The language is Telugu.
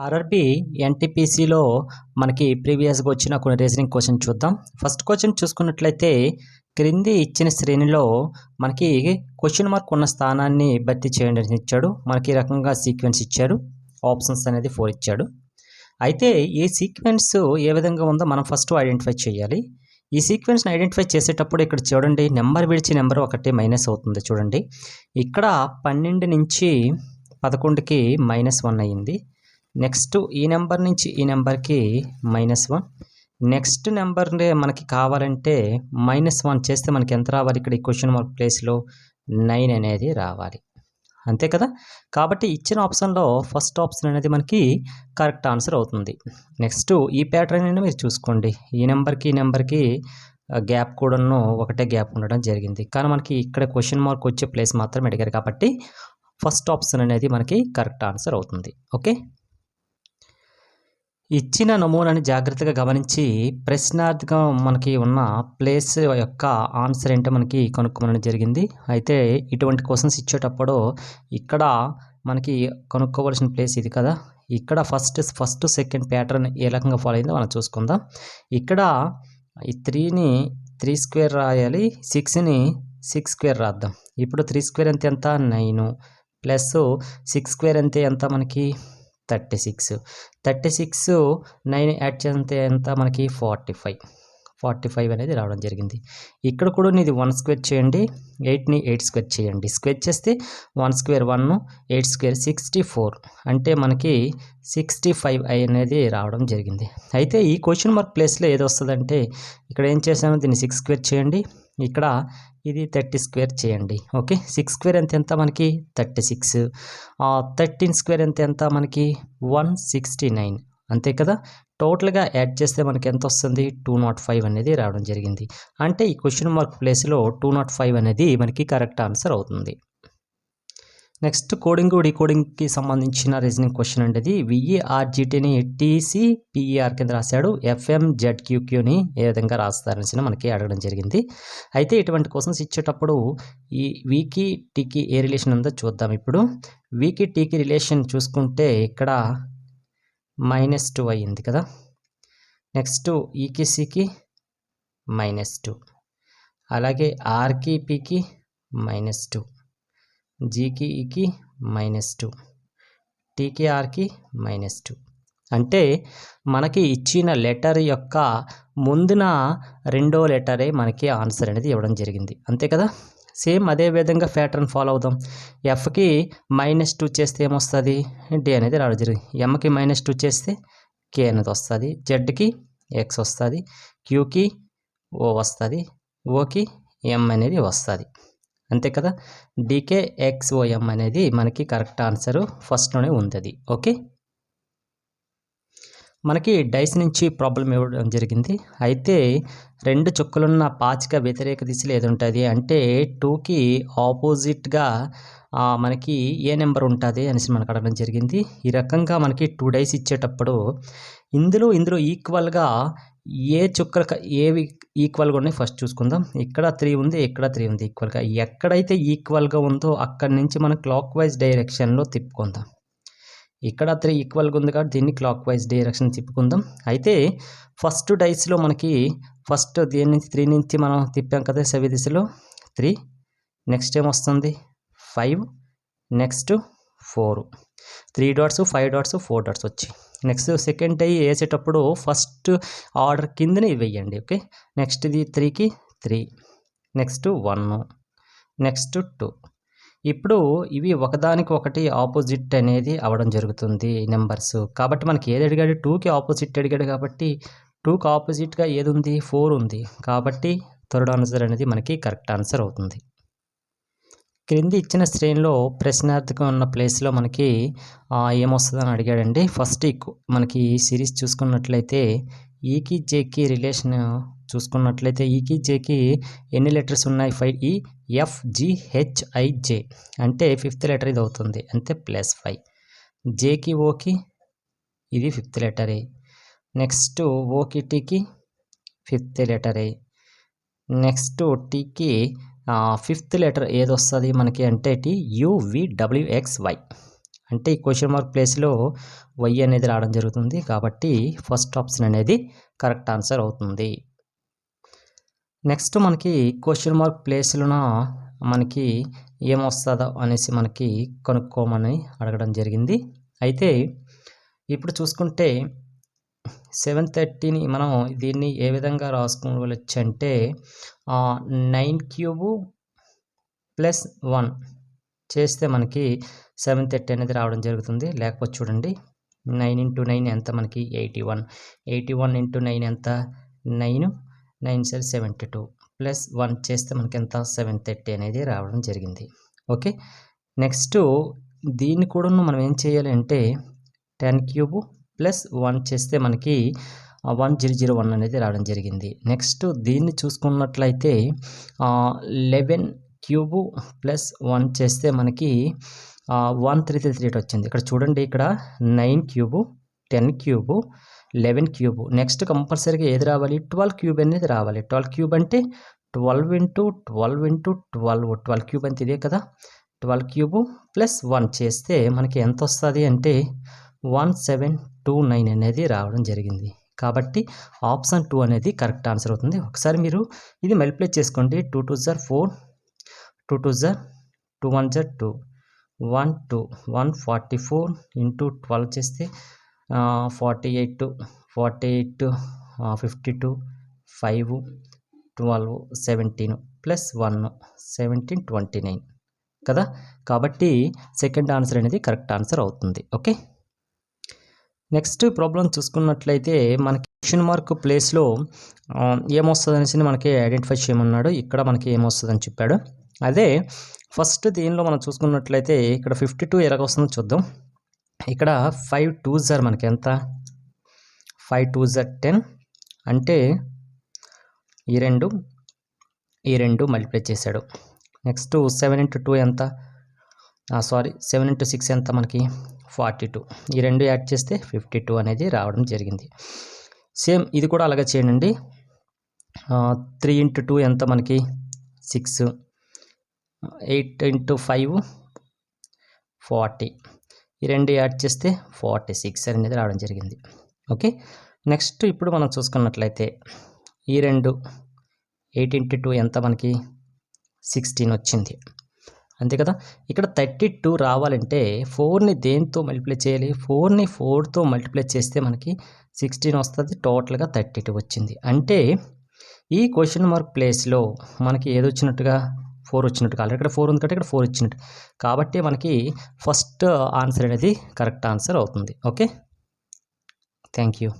ఆర్ఆర్బి ఎన్టీపీసీలో మనకి ప్రీవియస్గా వచ్చిన కొన్ని రీజనింగ్ క్వశ్చన్ చూద్దాం. ఫస్ట్ క్వశ్చన్ చూసుకున్నట్లయితే క్రింది ఇచ్చిన శ్రేణిలో మనకి క్వశ్చన్ మార్క్ ఉన్న స్థానాన్ని భర్తీ చేయండి అని ఇచ్చాడు. మనకి ఈ రకంగా సీక్వెన్స్ ఇచ్చారు. ఆప్షన్స్ అనేది 4 ఇచ్చాడు. అయితే ఈ సీక్వెన్స్ ఏ విధంగా ఉందో మనం ఫస్ట్ ఐడెంటిఫై చేయాలి. ఈ సీక్వెన్స్ని ఐడెంటిఫై చేసేటప్పుడు ఇక్కడ చూడండి, నెంబర్ విడిచి నెంబర్ ఒకటి మైనస్ అవుతుంది. చూడండి, ఇక్కడ 12 నుంచి 11కి -1 అయ్యింది. నెక్స్ట్ ఈ నెంబర్ నుంచి ఈ నెంబర్కి -1. నెక్స్ట్ నెంబర్ మనకి కావాలంటే -1 చేస్తే మనకి ఎంత రావాలి? ఇక్కడ ఈ క్వశ్చన్ మార్క్ ప్లేస్లో 9 అనేది రావాలి. అంతే కదా? కాబట్టి ఇచ్చిన ఆప్షన్లో ఫస్ట్ ఆప్షన్ అనేది మనకి కరెక్ట్ ఆన్సర్ అవుతుంది. నెక్స్ట్ ఈ ప్యాటర్న్ అనేది మీరు చూసుకోండి. ఈ నెంబర్కి గ్యాప్ కూడాను ఒకటే గ్యాప్ ఉండడం జరిగింది. కానీ మనకి ఇక్కడ క్వశ్చన్ మార్క్ వచ్చే ప్లేస్ మాత్రం అడిగారు కాబట్టి ఫస్ట్ ఆప్షన్ అనేది మనకి కరెక్ట్ ఆన్సర్ అవుతుంది. ఓకే, ఇచ్చిన నమూనాని జాగ్రత్తగా గమనించి ప్రశ్నార్థకం మనకి ఉన్న ప్లేస్ యొక్క ఆన్సర్ ఏంటో మనకి కనుక్కోమని జరిగింది. అయితే ఇటువంటి క్వశ్చన్స్ ఇచ్చేటప్పుడు ఇక్కడ మనకి కనుక్కోవలసిన ప్లేస్ ఇది కదా. ఇక్కడ ఫస్ట్ సెకండ్ ప్యాటర్న్ ఏ రకంగా ఫాలో అయిందో మనం చూసుకుందాం. ఇక్కడ ఈ 3ని 3 స్క్వేర్ రాయాలి, 6ని 6 స్క్వేర్ రాద్దాం. ఇప్పుడు 3 స్క్వేర్ అంటే ఎంత? 9 ప్లస్ 6 స్క్వేర్ అంటే ఎంత మనకి? 36. 9 యాడ్ చేస్తే ఎంత మనకి? 45 అనేది రావడం జరిగింది. ఇక్కడ కూడా ఇది 1 స్క్వేర్ చేయండి, 8ని 8 స్క్వేర్ చేయండి. స్క్వేర్ చేస్తే 1 స్క్వేర్ 1, 8 స్క్వేర్ 64, అంటే మనకి 65 అనేది రావడం జరిగింది. అయితే ఈ క్వశ్చన్ మార్క్ ప్లేస్లో ఏది వస్తుందంటే ఇక్కడ ఏం చేసాము? దీన్ని 6 స్క్వేర్ చేయండి, ఇక్కడ ఇది 30 స్క్వేర్ చేయండి. ఓకే, 6 స్క్వేర్ ఎంత మనకి? 36. 13 స్క్వేర్ ఎంత మనకి? 169. అంతే కదా. టోటల్గా యాడ్ చేస్తే మనకి ఎంత వస్తుంది? 205 అనేది రావడం జరిగింది. అంటే ఈ క్వశ్చన్ మార్క్ ప్లేస్లో 205 అనేది మనకి కరెక్ట్ ఆన్సర్ అవుతుంది. నెక్స్ట్ కోడింగ్ డీకోడింగ్కి సంబంధించిన రీజనింగ్ క్వశ్చన్ అంటే VERGTని TCPER కింద రాశాడు, FMZQQని ఏ విధంగా రాస్తారని మనకి అడగడం జరిగింది. అయితే ఇటువంటి క్వశ్చన్స్ ఇచ్చేటప్పుడు ఈ వీకి టీకి ఏ రిలేషన్ ఉందో చూద్దాం. ఇప్పుడు వీకి టీకి రిలేషన్ చూసుకుంటే ఇక్కడ -2 అయ్యింది కదా. నెక్స్ట్ ఈకి సికి -2, అలాగే ఆర్కి పికి -2, జీకి ఈకి -2, టీకి ఆర్కి -2. అంటే మనకి ఇచ్చిన లెటర్ యొక్క ముందున రెండో లెటరే మనకి ఆన్సర్ అనేది ఇవ్వడం జరిగింది. అంతే కదా. సేమ్ అదే విధంగా ప్యాటర్న్ ఫాలో అవుదాం. ఎఫ్కి -2 చేస్తే ఏమొస్తుంది? డి అనేది రావడం జరిగింది. ఎంకి -2 చేస్తే కే అనేది వస్తుంది, జెడ్కి ఎక్స్ వస్తుంది, క్యూకి ఓ వస్తుంది, ఓకి ఎం అనేది వస్తుంది. అంతే కదా. డికే XOM అనేది మనకి కరెక్ట్ ఆన్సరు ఫస్ట్లోనే ఉంది. ఓకే, మనకి డైస్ నుంచి ప్రాబ్లం ఇవ్వడం జరిగింది. అయితే 2 చుక్కలున్న పాచిక వ్యతిరేక దిశలో ఏది ఉంటుంది అంటే 2కి ఆపోజిట్గా మనకి ఏ నెంబర్ ఉంటుంది అనేసి మనకు అడగడం జరిగింది. ఈ రకంగా మనకి 2 డైస్ ఇచ్చేటప్పుడు ఇందులో ఈక్వల్గా ఏ చుక్కలు ఏవి ఈక్వల్గా ఉన్నాయి ఫస్ట్ చూసుకుందాం. ఇక్కడ 3 ఉంది, ఇక్కడ 3 ఉంది ఈక్వల్గా. ఎక్కడైతే ఈక్వల్గా ఉందో అక్కడి నుంచి మనం క్లాక్ వైజ్ డైరెక్షన్లో తిప్పుకుందాం. ఇక్కడ 3 ఈక్వల్గా ఉంది కాబట్టి దీన్ని క్లాక్ వైజ్ డైరెక్షన్ తిప్పుకుందాం. అయితే ఫస్ట్ డైస్లో మనకి ఫస్ట్ దీని నుంచి 3 నుంచి మనం తిప్పాం కదా సవ్య దిశలో 3, నెక్స్ట్ ఏమొస్తుంది? 5, నెక్స్ట్ 4, 3 డాట్స్ 5 డాట్స్ 4 డాట్స్ వచ్చి నెక్స్ట్ సెకండ్ డై వేసేటప్పుడు ఫస్ట్ ఆర్డర్ కిందనే వేయండి. ఓకే, నెక్స్ట్ ఇది 3కి 3, నెక్స్ట్ 1, నెక్స్ట్ 2. ఇప్పుడు ఇవి ఒకదానికి ఒకటి ఆపోజిట్ అనేది అవ్వడం జరుగుతుంది నెంబర్స్. కాబట్టి మనకి ఏది అడిగాడు? 2కి ఆపోజిట్ అడిగాడు కాబట్టి 2కి ఆపోజిట్గా ఏది ఉంది? 4 ఉంది. కాబట్టి థర్డ్ ఆన్సర్ అనేది మనకి కరెక్ట్ ఆన్సర్ అవుతుంది. క్రింది ఇచ్చిన శ్రేణిలో ప్రశ్నార్థకం ఉన్న ప్లేస్లో మనకి ఏమొస్తుందని అడిగాడండి. ఫస్ట్ మనకి సిరీస్ చూసుకున్నట్లయితే ఈకి జేకి రిలేషన్ చూసుకున్నట్లయితే ఈకి జేకి ఎన్ని లెటర్స్ ఉన్నాయి? 5. EFGHIJ అంటే 5th లెటర్ ఇది అవుతుంది, అంటే +5. జేకి ఓకి ఇది 5th లెటరే. నెక్స్ట్ ఓకి టీకి 5th లెటరే. నెక్స్ట్ టీకి 5th లెటర్ ఏది వస్తుంది మనకి అంటే UVWXY. అంటే ఈ క్వశ్చన్ మార్క్ ప్లేస్లో వై అనేది రావడం జరుగుతుంది. కాబట్టి ఫస్ట్ ఆప్షన్ అనేది కరెక్ట్ ఆన్సర్ అవుతుంది. నెక్స్ట్ మనకి క్వశ్చన్ మార్క్ ప్లేస్లోన మనకి ఏమొస్తుందో అనేసి మనకి కనుక్కోమని అడగడం జరిగింది. అయితే ఇప్పుడు చూసుకుంటే 730ని మనం దీన్ని ఏ విధంగా రాసుకోవచ్చు అంటే 9 క్యూబు ప్లస్ 1 చేస్తే మనకి 730 అనేది రావడం జరుగుతుంది. లేకపోతే చూడండి 9 × 9 ఎంత మనకి 81. 81 × 9 ఎంత 9, 9 సార్ 72 ప్లస్ 1 చేస్తే మనకి ఎంత 730 అనేది రావడం జరిగింది. ఓకే, నెక్స్ట్ దీన్ని కూడా మనం ఏం చేయాలి అంటే 10 క్యూబు ప్లస్ 1 చేస్తే మనకి 1001 అనేది రావడం జరిగింది. నెక్స్ట్ దీన్ని చూసుకున్నట్లయితే 11 క్యూబు ప్లస్ 1 చేస్తే మనకి 1338 వచ్చింది. ఇక్కడ చూడండి, ఇక్కడ 9 క్యూబు, 10 క్యూబు, 11 క్యూబు, నెక్స్ట్ కంపల్సరీగా ఏది రావాలి 12 క్యూబ్ అనేది రావాలి. 12 క్యూబ్ అంటే 12 × 12 × 12 12 క్యూబ్ అంటే ఇదే కదా. 12 క్యూబు ప్లస్ 1 చేస్తే మనకి ఎంత వస్తుంది అంటే 1729 అనేది రావడం జరిగింది. కాబట్టి ఆప్షన్ 2 అనేది కరెక్ట్ ఆన్సర్ అవుతుంది. ఒకసారి మీరు ఇది మల్టిప్లై చేసుకోండి. 2 2 జార్ 4, 2 2 జార్ 2 1 జార్ 2, 1 2 144 × 12 చేస్తే 48 52 52 5 12 17 ప్లస్ 1 17 29 కదా. కాబట్టి సెకండ్ ఆన్సర్ అనేది కరెక్ట్ ఆన్సర్ అవుతుంది. ఓకే, నెక్స్ట్ ప్రాబ్లం చూసుకున్నట్లయితే మనకి క్వశ్చన్ మార్క్ ప్లేస్లో ఏమొస్తుంది అనేసి మనకి ఐడెంటిఫై చేయమన్నాడు. ఇక్కడ మనకి ఏమొస్తుందని చెప్పాడు. అదే ఫస్ట్ దీనిలో మనం చూసుకున్నట్లయితే ఇక్కడ 52 ఎలాగొస్తుందో చూద్దాం. ఇక్కడ 5 2s ఆర్ మనకి ఎంత 5 2s ఆర్ 10 అంటే ఈ రెండు మల్టిప్లై చేశాడు. నెక్స్ట్ 7 × 2 ఎంత 7 × 6 ఎంత మనకి 42. ఈ రెండు యాడ్ చేస్తే 52 అనేది రావడం జరిగింది. సేమ్ ఇది కూడా అలాగే చేయండి. 3 × 2 ఎంత మనకి 6, 8 × 5 40. ఈ రెండు యాడ్ చేస్తే 46 అనేది రావడం జరిగింది. ఓకే, నెక్స్ట్ ఇప్పుడు మనం చూసుకున్నట్లయితే ఈ రెండు 8 × 2 ఎంత మనకి 16 వచ్చింది, అంతే కదా. ఇక్కడ 32 రావాలంటే 4ని దేంతో మల్టిప్లై చేయాలి, 4ని 4తో మల్టిప్లై చేస్తే మనకి 16 వస్తుంది. టోటల్గా 32 వచ్చింది. అంటే ఈ క్వశ్చన్ మార్క్ ప్లేస్లో మనకి ఏది వచ్చినట్టుగా 4 వచ్చినట్టుగా, ఆల్రెడీ ఇక్కడ 4 ఉంది కాబట్టి ఇక్కడ 4 ఇచ్చినట్టు, కాబట్టి మనకి ఫస్ట్ ఆన్సర్ అనేది కరెక్ట్ ఆన్సర్ అవుతుంది. Okay, thank you.